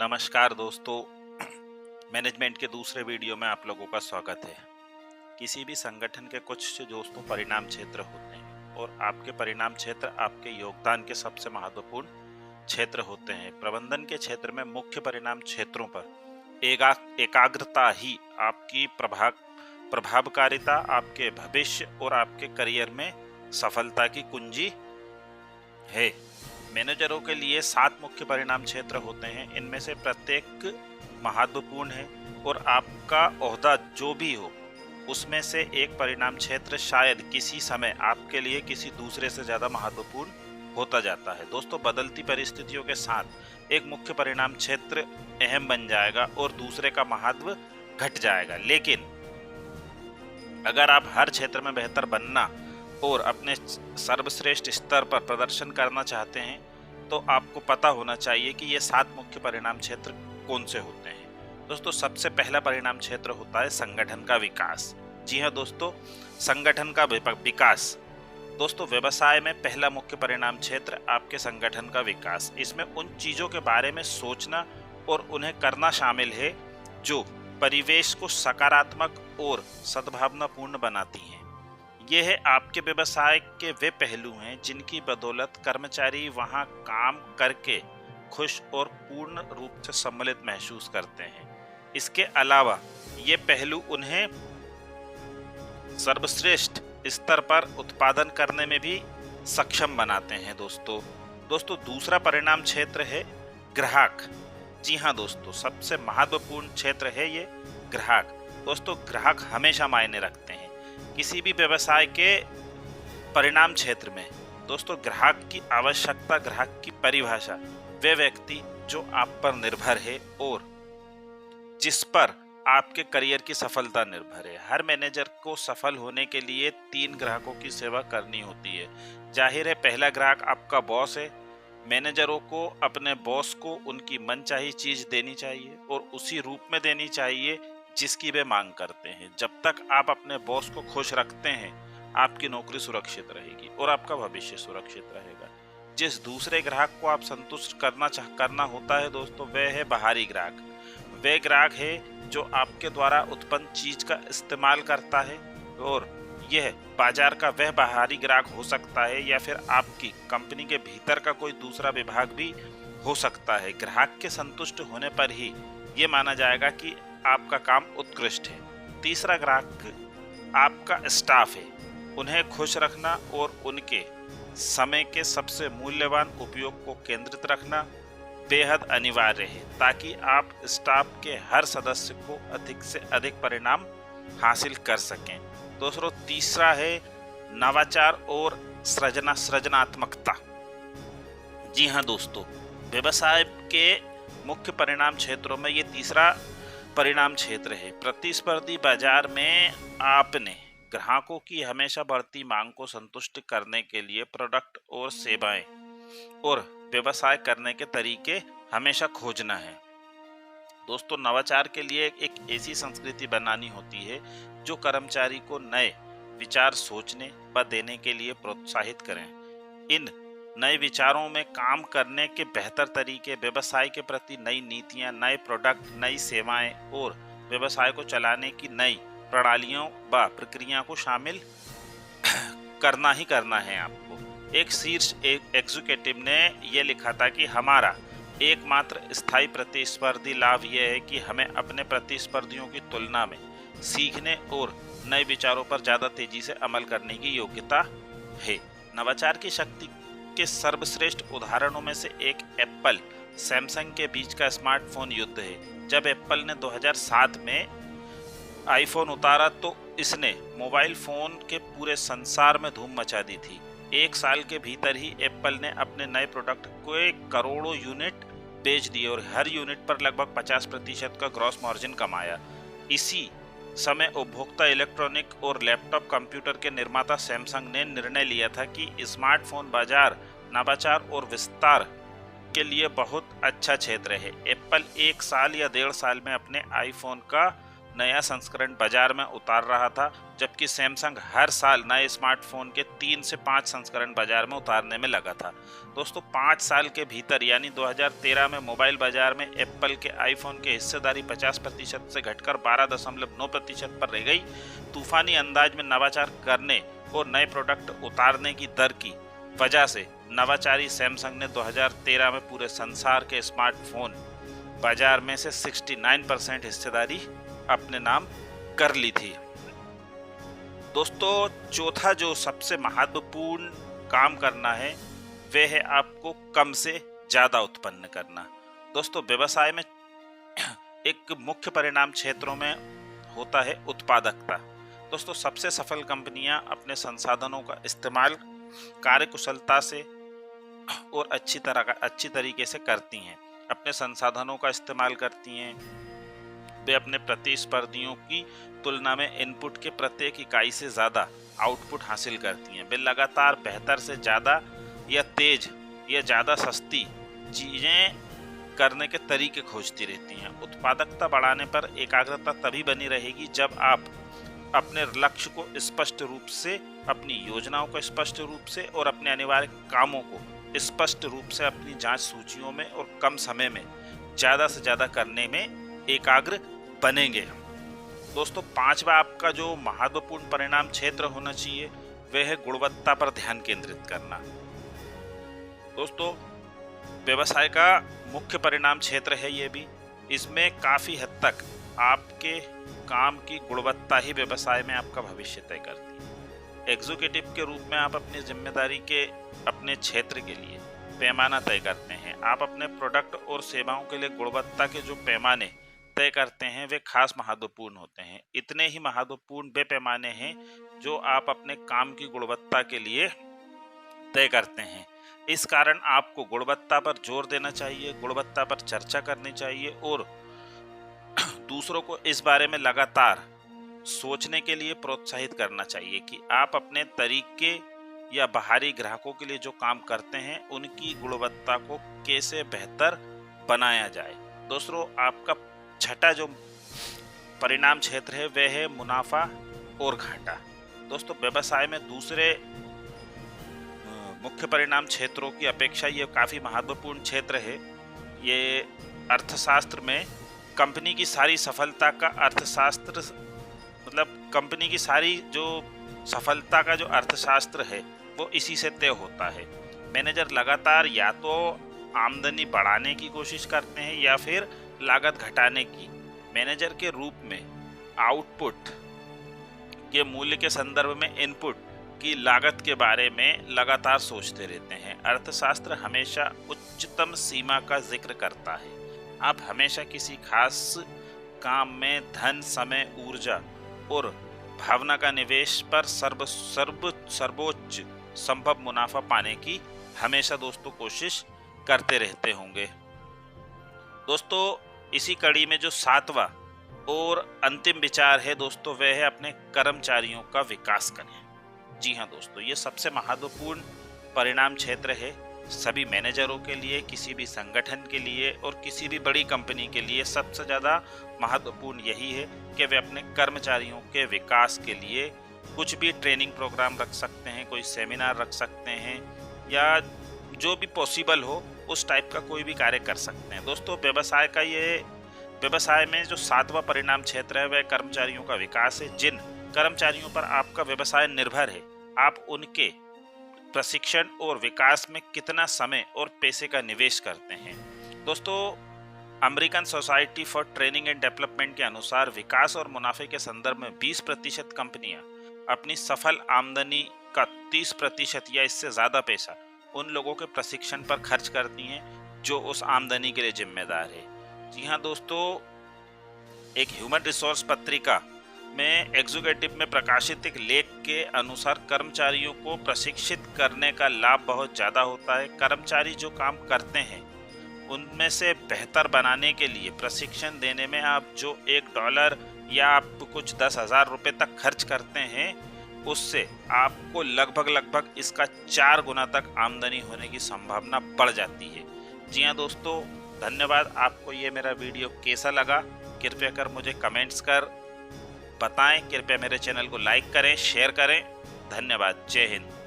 नमस्कार दोस्तों। मैनेजमेंट के दूसरे वीडियो में आप लोगों का स्वागत है। किसी भी संगठन के कुछ दोस्तों परिणाम क्षेत्र होते हैं और आपके परिणाम क्षेत्र आपके योगदान के सबसे महत्वपूर्ण क्षेत्र होते हैं। प्रबंधन के क्षेत्र में मुख्य परिणाम क्षेत्रों पर एकाग्रता ही आपकी प्रभावकारिता, आपके भविष्य और आपके करियर में सफलता की कुंजी है। मैनेजरों के लिए 7 मुख्य परिणाम क्षेत्र होते हैं। इनमें से प्रत्येक महत्वपूर्ण है और आपका ओहदा जो भी हो उसमें से एक परिणाम क्षेत्र शायद किसी समय आपके लिए किसी दूसरे से ज़्यादा महत्वपूर्ण होता जाता है। दोस्तों, बदलती परिस्थितियों के साथ एक मुख्य परिणाम क्षेत्र अहम बन जाएगा और दूसरे का महत्व घट जाएगा। लेकिन अगर आप हर क्षेत्र में बेहतर बनना और अपने सर्वश्रेष्ठ स्तर पर प्रदर्शन करना चाहते हैं तो आपको पता होना चाहिए कि ये 7 मुख्य परिणाम क्षेत्र कौन से होते हैं। दोस्तों, सबसे पहला परिणाम क्षेत्र होता है संगठन का विकास। जी हाँ दोस्तों, संगठन का विकास। दोस्तों, व्यवसाय में पहला मुख्य परिणाम क्षेत्र आपके संगठन का विकास। इसमें उन चीज़ों के बारे में सोचना और उन्हें करना शामिल है जो परिवेश को सकारात्मक और सद्भावनापूर्ण बनाती हैं। ये है आपके व्यवसाय के वे पहलू हैं जिनकी बदौलत कर्मचारी वहां काम करके खुश और पूर्ण रूप से सम्मिलित महसूस करते हैं। इसके अलावा ये पहलू उन्हें सर्वश्रेष्ठ स्तर पर उत्पादन करने में भी सक्षम बनाते हैं। दोस्तों, दूसरा परिणाम क्षेत्र है ग्राहक। जी हाँ दोस्तों, सबसे महत्वपूर्ण क्षेत्र है ये ग्राहक। दोस्तों, ग्राहक हमेशा मायने रखते हैं किसी भी व्यवसाय के परिणाम क्षेत्र में। दोस्तों, ग्राहक की आवश्यकता, ग्राहक की परिभाषा, वे व्यक्ति जो आप पर निर्भर है और जिस पर आपके करियर की सफलता निर्भर है। हर मैनेजर को सफल होने के लिए 3 ग्राहकों की सेवा करनी होती है। जाहिर है, पहला ग्राहक आपका बॉस है। मैनेजरों को अपने बॉस को उनकी मनचाही चीज देनी चाहिए और उसी रूप में देनी चाहिए जिसकी वे मांग करते हैं। जब तक आप अपने बॉस को खुश रखते हैं, आपकी नौकरी सुरक्षित रहेगी और आपका भविष्य सुरक्षित रहेगा। जिस दूसरे ग्राहक को आप संतुष्ट करना होता है दोस्तों, वह है बाहरी ग्राहक। वह ग्राहक है जो आपके द्वारा उत्पन्न चीज का इस्तेमाल करता है और यह बाजार का वह बाहरी ग्राहक हो सकता है या फिर आपकी कंपनी के भीतर का कोई दूसरा विभाग भी हो सकता है। ग्राहक के संतुष्ट होने पर ही ये माना जाएगा कि आपका काम उत्कृष्ट है। तीसरा ग्राहक आपका स्टाफ है। उन्हें खुश रखना और उनके समय के सबसे मूल्यवान उपयोग को केंद्रित रखना बेहद अनिवार्य है ताकि आप स्टाफ के हर सदस्य को अधिक से अधिक परिणाम हासिल कर सकें। दोस्तों, तीसरा है नवाचार और सृजनात्मकता। जी हाँ दोस्तों, व्यवसाय के मुख्य परिणाम क्षेत्रों में ये तीसरा परिणाम क्षेत्र है। प्रतिस्पर्धी बाजार में आपने ग्राहकों की हमेशा बढ़ती मांग को संतुष्ट करने के लिए प्रोडक्ट और सेवाएं और व्यवसाय करने के तरीके हमेशा खोजना है। दोस्तों, नवाचार के लिए एक ऐसी संस्कृति बनानी होती है जो कर्मचारी को नए विचार सोचने व देने के लिए प्रोत्साहित करें। इन नए विचारों में काम करने के बेहतर तरीके, व्यवसाय के प्रति नई नीतियां, नए प्रोडक्ट, नई सेवाएं और व्यवसाय को चलाने की नई प्रणालियों व प्रक्रिया को शामिल करना ही करना है आपको। एक शीर्ष एग्जीक्यूटिव ने यह लिखा था कि हमारा एकमात्र स्थायी प्रतिस्पर्धी लाभ यह है कि हमें अपने प्रतिस्पर्धियों की तुलना में सीखने और नए विचारों पर ज़्यादा तेजी से अमल करने की योग्यता है। नवाचार की शक्ति के सर्वश्रेष्ठ उदाहरणों में से एक एप्पल सैमसंग के बीच का स्मार्टफोन युद्ध है। जब एप्पल ने 2007 में आईफोन उतारा तो इसने मोबाइल फोन के पूरे संसार में धूम मचा दी थी। 1 साल के भीतर ही एप्पल ने अपने नए प्रोडक्ट को करोड़ों यूनिट बेच दिए और हर यूनिट पर लगभग 50% का ग्रॉस मार्जिन कमाया। इसी समय उपभोक्ता इलेक्ट्रॉनिक और लैपटॉप कंप्यूटर के निर्माता सैमसंग ने निर्णय लिया था कि स्मार्टफोन बाजार नवाचार और विस्तार के लिए बहुत अच्छा क्षेत्र है। एप्पल 1 साल या 1.5 साल में अपने आईफोन का नया संस्करण बाजार में उतार रहा था, जबकि सैमसंग हर साल नए स्मार्टफोन के 3 से 5 संस्करण बाजार में उतारने में लगा था। दोस्तों 5 साल के भीतर यानी 2013 में मोबाइल बाजार में एप्पल के आईफोन की हिस्सेदारी 50% से घटकर 12.9% पर रह गई। तूफानी अंदाज में नवाचार करने और नए प्रोडक्ट उतारने की दर की वजह से नवाचारी सैमसंग ने 2013 में पूरे संसार के स्मार्टफोन बाजार में से 69% हिस्सेदारी अपने नाम कर ली थी। दोस्तों चौथा जो सबसे महत्वपूर्ण काम करना है वह है आपको कम से ज़्यादा उत्पन्न करना। दोस्तों व्यवसाय में एक मुख्य परिणाम क्षेत्रों में होता है उत्पादकता। दोस्तों सबसे सफल कंपनियां अपने संसाधनों का इस्तेमाल कार्यकुशलता से और अच्छी तरीके से करती हैं। अपने संसाधनों का इस्तेमाल करती हैं। वे अपने प्रतिस्पर्धियों की तुलना में इनपुट के प्रत्येक इकाई से ज़्यादा आउटपुट हासिल करती हैं। वे लगातार बेहतर से ज़्यादा या तेज या ज़्यादा सस्ती चीज़ें करने के तरीके खोजती रहती हैं। उत्पादकता बढ़ाने पर एकाग्रता तभी बनी रहेगी जब आप अपने लक्ष्य को स्पष्ट रूप से, अपनी योजनाओं को स्पष्ट रूप से और अपने अनिवार्य कामों को स्पष्ट रूप से अपनी जांच सूचियों में और कम समय में ज़्यादा से ज़्यादा करने में एकाग्र बनेंगे। दोस्तों पांचवा आपका जो महत्वपूर्ण परिणाम क्षेत्र होना चाहिए वह है गुणवत्ता पर ध्यान केंद्रित करना। दोस्तों व्यवसाय का मुख्य परिणाम क्षेत्र है ये भी। इसमें काफ़ी हद तक आपके काम की गुणवत्ता ही व्यवसाय में आपका भविष्य तय करती है। एग्जीक्यूटिव के रूप में आप अपनी जिम्मेदारी के अपने क्षेत्र के लिए पैमाना तय करते हैं। आप अपने प्रोडक्ट और सेवाओं के लिए गुणवत्ता के जो पैमाने तय करते हैं वे खास महत्वपूर्ण होते हैं। इतने ही महत्वपूर्ण वे पैमाने हैं जो आप अपने काम की गुणवत्ता के लिए तय करते हैं। इस कारण आपको गुणवत्ता पर जोर देना चाहिए, गुणवत्ता पर चर्चा करनी चाहिए और दूसरों को इस बारे में लगातार सोचने के लिए प्रोत्साहित करना चाहिए कि आप अपने तरीके या बाहरी ग्राहकों के लिए जो काम करते हैं उनकी गुणवत्ता को कैसे बेहतर बनाया जाए। दोस्तों आपका छठा जो परिणाम क्षेत्र है वह है मुनाफा और घाटा। दोस्तों व्यवसाय में दूसरे मुख्य परिणाम क्षेत्रों की अपेक्षा ये काफ़ी महत्वपूर्ण क्षेत्र है। ये अर्थशास्त्र में कंपनी की सारी सफलता का अर्थशास्त्र मतलब कंपनी की सारी जो सफलता का जो अर्थशास्त्र है वो इसी से तय होता है। मैनेजर लगातार या तो आमदनी बढ़ाने की कोशिश करते हैं या फिर लागत घटाने की। मैनेजर के रूप में आउटपुट के मूल्य के संदर्भ में इनपुट की लागत के बारे में लगातार सोचते रहते हैं। अर्थशास्त्र हमेशा उच्चतम सीमा का जिक्र करता है। आप हमेशा किसी खास काम में धन, समय, ऊर्जा और भावना का निवेश पर सर्वोच्च संभव मुनाफा पाने की हमेशा दोस्तों कोशिश करते रहते होंगे। दोस्तों इसी कड़ी में जो सातवां और अंतिम विचार है दोस्तों वह है अपने कर्मचारियों का विकास करें। जी हाँ दोस्तों, ये सबसे महत्वपूर्ण परिणाम क्षेत्र है सभी मैनेजरों के लिए, किसी भी संगठन के लिए और किसी भी बड़ी कंपनी के लिए। सबसे ज़्यादा महत्वपूर्ण यही है कि वे अपने कर्मचारियों के विकास के लिए कुछ भी ट्रेनिंग प्रोग्राम रख सकते हैं, कोई सेमिनार रख सकते हैं या जो भी पॉसिबल हो उस टाइप का कोई भी कार्य कर सकते हैं। दोस्तों व्यवसाय में जो सातवां परिणाम क्षेत्र है वह कर्मचारियों का विकास है। जिन कर्मचारियों पर आपका व्यवसाय निर्भर है आप उनके प्रशिक्षण और विकास में कितना समय और पैसे का निवेश करते हैं। दोस्तों American society for training and development के अनुसार विकास और मुनाफे के संदर्भ में 20% कंपनियां अपनी सफल आमदनी का 30% या इससे ज़्यादा पैसा उन लोगों के प्रशिक्षण पर खर्च करती हैं जो उस आमदनी के लिए जिम्मेदार है। जी हाँ दोस्तों, एक ह्यूमन रिसोर्स पत्रिका में एग्जीक्यूटिव में प्रकाशित एक लेख के अनुसार कर्मचारियों को प्रशिक्षित करने का लाभ बहुत ज़्यादा होता है। कर्मचारी जो काम करते हैं उनमें से बेहतर बनाने के लिए प्रशिक्षण देने में आप जो $1 या आप कुछ 10,000 रुपये तक खर्च करते हैं उससे आपको लगभग इसका 4 गुना तक आमदनी होने की संभावना बढ़ जाती है। जी हाँ दोस्तों, धन्यवाद। आपको ये मेरा वीडियो कैसा लगा कृपया कर मुझे कमेंट्स कर बताएं। कृपया मेरे चैनल को लाइक करें, शेयर करें। धन्यवाद। जय हिंद।